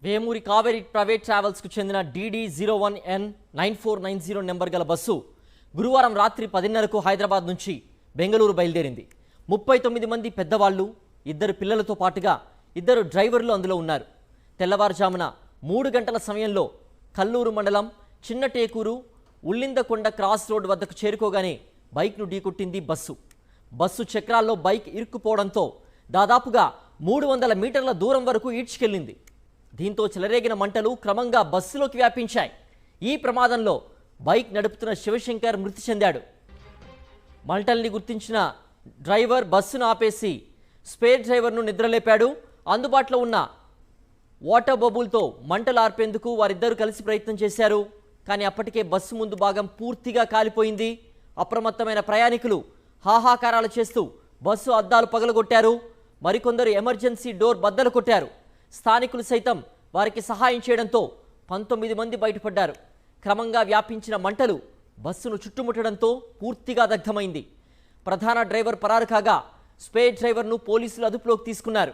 Vemuri Kaveri private ట్రావెల్స్కు చెందిన DD01N9490 number గల bus గురువారం రాత్రి 10:30కు హైదరాబాద్ నుంచి బెంగళూరు బయలుదేరింది. 39 మంది పెద్దవాళ్లు, 2 పిల్లలతో పాటుగా 2 డ్రైవర్లు అందులో ఉన్నారు. తెల్లవారుజామున 3 గంటల సమయంలో కల్లూరు మండలం చిన్నటేకూరు ఉల్లిందకొండ క్రాస్ రోడ్ వద్దకు చేరుకోగానే బైక్ను ఢీకొట్టింది బస్సు. బస్సు చక్రాల్లో బైక్ ఇరుక్కుపోవడంతో దాదాపుగా 300 మీటర్ల దూరం వరకు ఈడ్చుకెళ్లింది. దీంతో చెలరేగిన మంటలు క్రమంగా బస్సులోకి వ్యాపించాయి. ఈ ప్రమాదంలో బైక్ నడుపుతున్న శివశంకర్ మృతి చెందాడు. మంటల్ని గుర్తించిన డ్రైవర్ బస్సును ఆపేసి స్పేర్ డ్రైవర్ను నిద్రలేపాడు. అందుబాటులో ఉన్న వాటర్ బబుల్తో మంటలు ఆర్పేందుకు వారిద్దరూ కలిసి ప్రయత్నం చేశారు. కానీ అప్పటికే బస్సు ముందు భాగం పూర్తిగా కాలిపోయింది. అప్రమత్తమైన ప్రయాణికులు హాహాకారాలు చేస్తూ బస్సు అద్దాలు పగలగొట్టారు. మరికొందరు ఎమర్జెన్సీ డోర్ బద్దలు కొట్టారు. స్థానికులు సైతం వారికి సహాయం చేయడంతో 19 మంది బయటపడ్డారు. క్రమంగా వ్యాపించిన మంటలు బస్సును చుట్టుముట్టడంతో పూర్తిగా దగ్ధమైంది. ప్రధాన డ్రైవర్ పరారు కాగా స్పేర్ డ్రైవర్ను పోలీసులు అదుపులోకి తీసుకున్నారు.